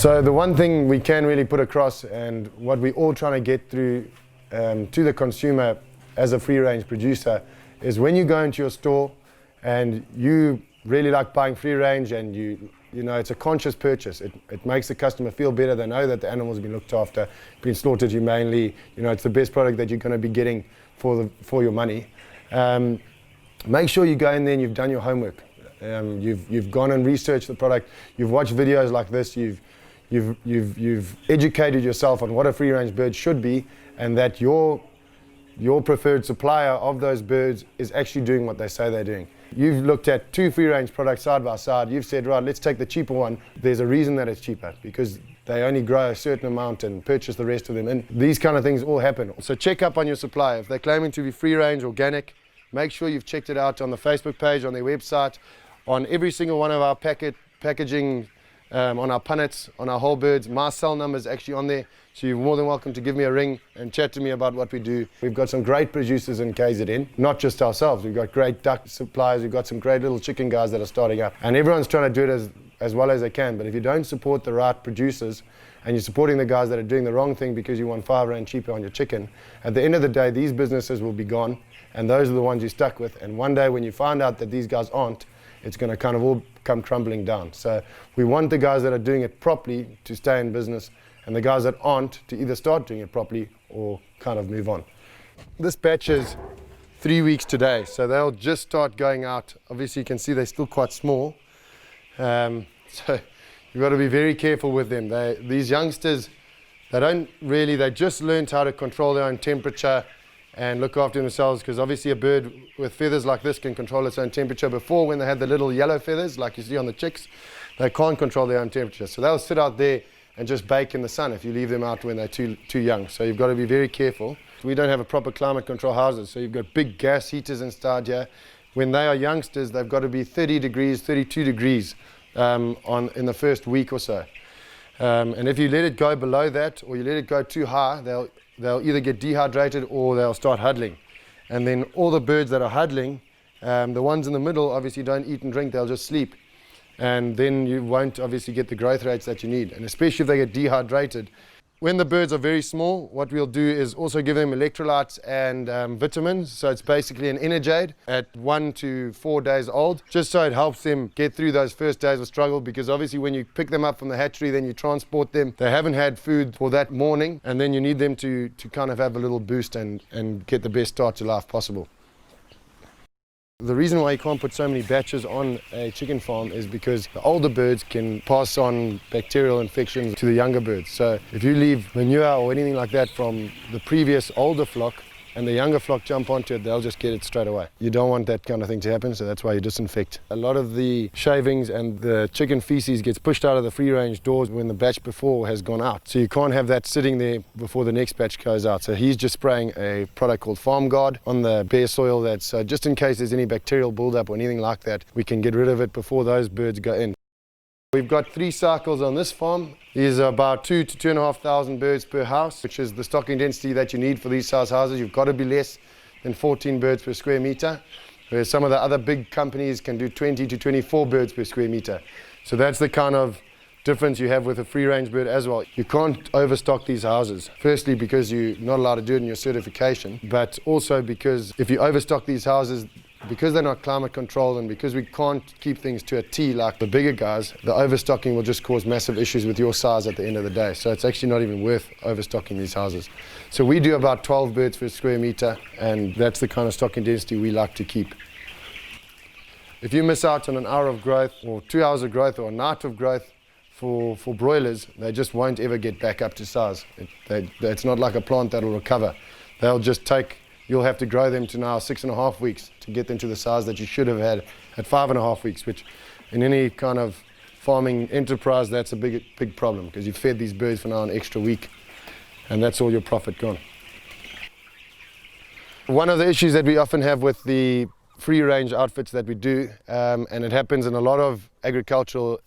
So the one thing we can really put across, and what we're all trying to get through to the consumer as a free-range producer, is when you go into your store and you really like buying free-range, and you know it's a conscious purchase. It makes the customer feel better. They know that the animal's been looked after, been slaughtered humanely. You know, it's the best product that you're going to be getting for your money. Make sure you go in there and you've done your homework. You've gone and researched the product. You've watched videos like this. You've educated yourself on what a free-range bird should be, and that your preferred supplier of those birds is actually doing what they say they're doing. You've looked at two free-range products side by side. You've said, right, let's take the cheaper one. There's a reason that it's cheaper, because they only grow a certain amount and purchase the rest of them. And these kind of things all happen. So check up on your supplier. If they're claiming to be free-range, organic, make sure you've checked it out on the Facebook page, on their website, on every single one of our packaging, on our punnets, on our whole birds. My cell number is actually on there, so you're more than welcome to give me a ring and chat to me about what we do. We've got some great producers in KZN, not just ourselves. We've got great duck suppliers, we've got some great little chicken guys that are starting up, and everyone's trying to do it as well as they can. But if you don't support the right producers and you're supporting the guys that are doing the wrong thing because you want R5 cheaper on your chicken, at the end of the day, these businesses will be gone, and those are the ones you're stuck with. And one day when you find out that these guys aren't, it's going to kind of all come crumbling down. So we want the guys that are doing it properly to stay in business, and the guys that aren't to either start doing it properly or kind of move on. This batch is 3 weeks today, so they'll just start going out. Obviously you can see they're still quite small, so you've got to be very careful with them. These youngsters, they just learned how to control their own temperature and look after themselves, because obviously a bird with feathers like this can control its own temperature. Before, when they had the little yellow feathers like you see on the chicks, they can't control their own temperature, so they'll sit out there and just bake in the sun if you leave them out when they're too young. So you've got to be very careful. We don't have a proper climate control houses, so you've got big gas heaters inside here. When they are youngsters, they've got to be 30 degrees, 32 degrees in the first week or so. And if you let it go below that, or you let it go too high, they'll either get dehydrated or they'll start huddling. And then all the birds that are huddling, the ones in the middle obviously don't eat and drink, they'll just sleep. And then you won't obviously get the growth rates that you need, and especially if they get dehydrated. When the birds are very small, what we'll do is also give them electrolytes and vitamins. So it's basically an Energade at 1 to 4 days old, just so it helps them get through those first days of struggle, because obviously when you pick them up from the hatchery, then you transport them, they haven't had food for that morning, and then you need them to kind of have a little boost and get the best start to life possible. The reason why you can't put so many batches on a chicken farm is because the older birds can pass on bacterial infections to the younger birds. So if you leave manure or anything like that from the previous older flock and the younger flock jump onto it, they'll just get it straight away. You don't want that kind of thing to happen, so that's why you disinfect. A lot of the shavings and the chicken feces gets pushed out of the free-range doors when the batch before has gone out. So you can't have that sitting there before the next batch goes out. So he's just spraying a product called Farm Guard on the bare soil, that's just in case there's any bacterial buildup or anything like that, we can get rid of it before those birds go in. We've got 3 cycles on this farm. There's about 2,000 to 2,500 birds per house, which is the stocking density that you need for these size houses. You've got to be less than 14 birds per square meter, whereas some of the other big companies can do 20 to 24 birds per square meter. So that's the kind of difference you have with a free-range bird as well. You can't overstock these houses. Firstly, because you're not allowed to do it in your certification, but also because if you overstock these houses, because they're not climate controlled and because we can't keep things to a T like the bigger guys, the overstocking will just cause massive issues with your size at the end of the day. So it's actually not even worth overstocking these houses. So we do about 12 birds per square meter, and that's the kind of stocking density we like to keep. If you miss out on an hour of growth or 2 hours of growth or a night of growth for broilers, they just won't ever get back up to size. It's not like a plant that will recover. They'll just you'll have to grow them to now 6.5 weeks to get them to the size that you should have had at 5.5 weeks, which in any kind of farming enterprise, that's a big problem, because you've fed these birds for now an extra week, and that's all your profit gone. One of the issues that we often have with the free-range outfits that we do, and it happens in a lot of agricultural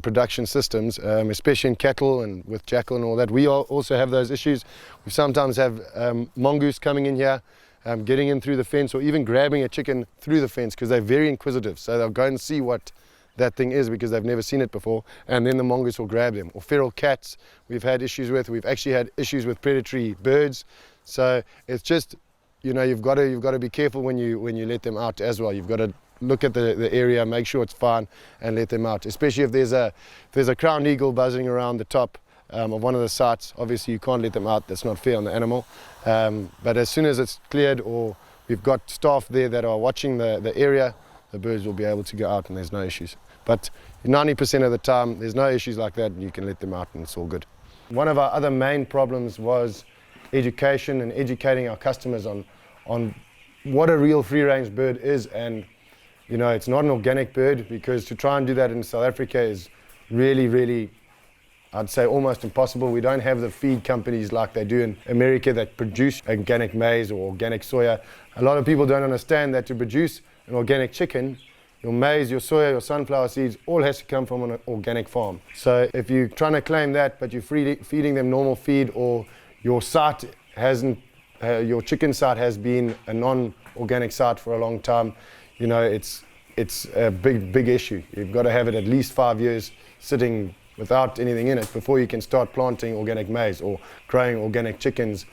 production systems, especially in cattle and with jackal and all that. We also have those issues. We sometimes have mongoose coming in here, getting in through the fence, or even grabbing a chicken through the fence, because they're very inquisitive. So they'll go and see what that thing is because they've never seen it before, and then the mongoose will grab them. Or feral cats we've had issues with. We've actually had issues with predatory birds. So it's just, you know, you've got to be careful when you let them out as well. You've got to look at the area, make sure it's fine, and let them out. Especially if there's a crowned eagle buzzing around the top of one of the sites. Obviously you can't let them out. That's not fair on the animal. But as soon as it's cleared, or we've got staff there that are watching the area, the birds will be able to go out and there's no issues. But 90% of the time there's no issues like that, and you can let them out and it's all good. One of our other main problems was education and educating our customers on what a real free-range bird is. And you know, it's not an organic bird, because to try and do that in South Africa is really, I'd say almost impossible. We don't have the feed companies like they do in America that produce organic maize or organic soya. A lot of people don't understand that to produce an organic chicken, your maize, your soya, your sunflower seeds, all has to come from an organic farm. So if you're trying to claim that, but you're feeding them normal feed, or your site hasn't, your chicken site has been a non-organic site for a long time, you know, it's a big issue. You've got to have it at least 5 years sitting without anything in it before you can start planting organic maize or growing organic chickens.